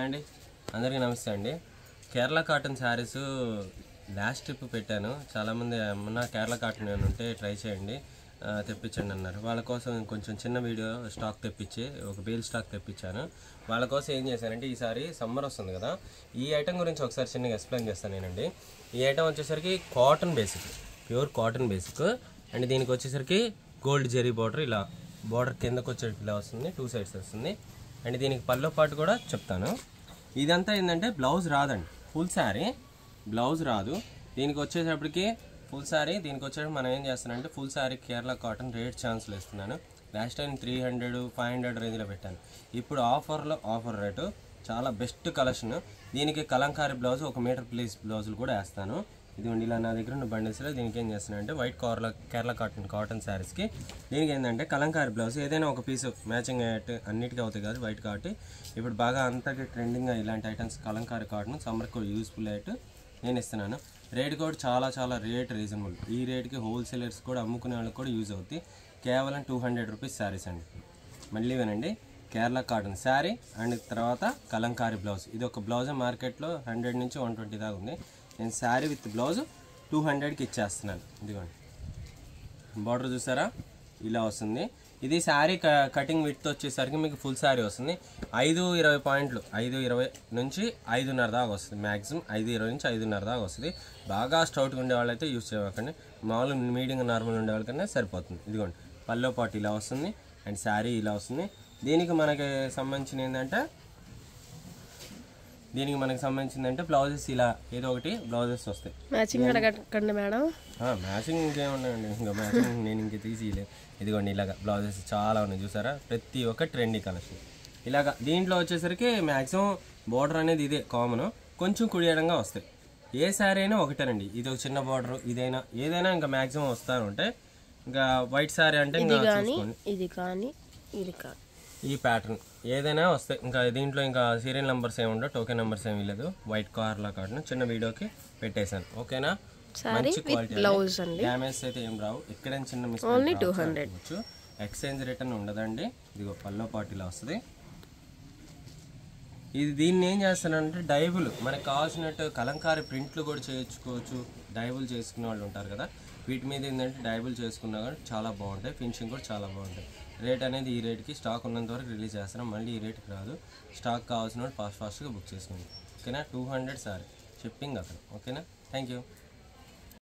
అండి అందరికీ నమస్తే అండి. Kerala cotton saris last trip పెట్టాను. చాలామంది మొన్న కేరళ కాటన్ ఏమైనా ఉంటే ట్రై చేయండి, తెప్పించండి అన్నారు. వాళ్ళ కోసం కొంచెం చిన్న వీడియో స్టాక్ తెప్పించి ఒక బేల్ స్టాక్ తెప్పించాను. వాళ్ళ కోసం ఏం చేశానంటే, ఈసారి సమ్మర్ వస్తుంది కదా, ఈ ఐటెం గురించి ఒకసారి చిన్నగా ఎక్స్ప్లెయిన్ చేస్తాను నేనండి. ఈ ఐటెం వచ్చేసరికి cotton basic, pure cotton basic and దీనికి వచ్చేసరికి గోల్డ్ జెరీ బార్డర్, ఇలా బార్డర్ కిందకు వచ్చేసరికి ఇలా వస్తుంది, 2 sides వస్తుంది. అండ్ దీనికి పల్లో పాటు కూడా చెప్తాను. ఇదంతా ఏంటంటే బ్లౌజ్ రాదండి, ఫుల్ శారీ బ్లౌజ్ రాదు. దీనికి వచ్చేటప్పటికి ఫుల్ శారీ, దీనికి వచ్చేటప్పుడు మనం ఏం చేస్తానంటే full sari Kerala cotton rate ఛాన్స్లో ఇస్తున్నాను. లాస్ట్ టైం 300, 500 రేంజ్లో పెట్టాను. ఇప్పుడు ఆఫర్లో ఆఫర్ రేటు చాలా బెస్ట్ కలెక్షన్. దీనికి కలంకారీ బ్లౌజ్, 1 మీటర్ ప్లీస్ బ్లౌజులు కూడా వేస్తాను. ఇదిగోండి ఇలా నా దగ్గర ఉన్న బండిల్స్లో దీనికి ఏం చేస్తానంటే వైట్ కేరళ కాటన్ శారీస్కి దీనికి ఏంటంటే కలంకారీ బ్లౌజ్ ఏదైనా ఒక పీస్ మ్యాచింగ్ అన్నిటికీ అవుతాయి కాదు, వైట్ కాబట్టి ఇప్పుడు బాగా అంతటి ట్రెండింగ్గా ఇలాంటి ఐటమ్స్ కలంకారీ కాటన్ సమ్మర్కి యూస్ఫుల్ అయితే నేను ఇస్తున్నాను. రేట్ కూడా చాలా రేట్ రీజనబుల్. ఈ రేట్కి హోల్సేలర్స్ కూడా అమ్ముకునే వాళ్ళకి కూడా యూజ్ అవుతాయి. కేవలం 200 రూపీస్ శారీస్ అండి. మళ్ళీ వినండి, కేరళ కాటన్ శారీ అండ్ తర్వాత కలంకారీ బ్లౌజ్. ఇది ఒక బ్లౌజ్ మార్కెట్లో 100 నుంచి 120 దాకా ఉంది. నేను శారీ విత్ బ్లౌజ్ 200కి ఇచ్చేస్తున్నాను. ఇదిగోండి బార్డర్ చూసారా, ఇలా వస్తుంది. ఇది శారీ కటింగ్ విత్ వచ్చేసరికి మీకు ఫుల్ శారీ వస్తుంది. 5-20 పాయింట్లు, 5-20 నుంచి 5:30 దాకా వస్తుంది. మ్యాక్సిమం 5:20 నుంచి 5:30 దాకా వస్తుంది. బాగా స్టౌట్గా ఉండే వాళ్ళైతే యూజ్ చేయకండి, మామూలు మీడియం నార్మల్ ఉండే వాళ్ళకన్నా సరిపోతుంది. ఇదిగోండి పల్లో పాటు ఇలా వస్తుంది అండ్ శారీ ఇలా వస్తుంది. దీనికి మనకి సంబంధించిన ఏంటంటే బ్లౌజెస్ ఇలా ఏదో ఒకటి బ్లౌజెస్ వస్తాయి. మ్యాచింగ్ అడగండి మేడం. మ్యాచింగ్ ఇంకేమున్నాయండి, ఇంకా మ్యాచింగ్ నేను ఇంక తీసిలే. ఇదిగోండి ఇలాగా బ్లౌజెస్ చాలా ఉన్నాయి చూసారా, ప్రతి ఒక్క ట్రెండీ కలెక్షన్. ఇలాగా దీంట్లో వచ్చేసరికి మ్యాక్సిమం బార్డర్ అనేది ఇదే కామన్, కొంచెం కుడియడంగా వస్తాయి. ఏ శారీ అయినా ఒకటేనండి. ఇది ఒక చిన్న బార్డర్, ఏదైనా ఇంకా మ్యాక్సిమం వస్తాను ఉంటే. ఇంకా వైట్ శారీ అంటే ఇంకా చూసుకోండి, ఇది కానీ ఇది కానీ ఈ ప్యాటర్న్ ఏదైనా వస్తాయి. ఇంకా దీంట్లో ఇంకా సీరియల్ నెంబర్స్ ఏమి ఉండవు, టోకెన్ నెంబర్స్ ఏమి లేదు. వైట్ కేరళ కాటన్ చిన్న వీడియోకి పెట్టేశాను. ఓకేనా, మంచి క్వాలిటీ, డ్యామేజ్ అయితే ఏం రావు. ఎక్కడైనా చిన్న మిస్టేక్ 200. ఎక్స్చేంజ్ రిటర్న్ ఉండదండి. ఇదిగో పల్లో పాటు ఇలా వస్తుంది. దీన్ని ఏం చేస్తానంటే డైబుల్, మనకు కావాల్సినట్టు కలంకారీ ప్రింట్లు కూడా చేయించుకోవచ్చు. డైబుల్ చేసుకునే వాళ్ళు ఉంటారు కదా, వీటి మీద ఏంటంటే డైబుల్ చేసుకున్నా కానీ చాలా బాగుంటాయి, ఫినిషింగ్ కూడా చాలా బాగుంటాయి. రేట్ అనేది ఈ రేట్కి స్టాక్ ఉన్నంత వరకు రిలీజ్ చేస్తాను, మళ్ళీ ఈ రేట్కి రాదు. స్టాక్ కావాల్సిన వాళ్ళు ఫాస్ట్గా బుక్ చేసుకోండి. ఓకేనా, 200 సారీ షిప్పింగ్ అక్కడ. ఓకేనా, థ్యాంక్ యూ.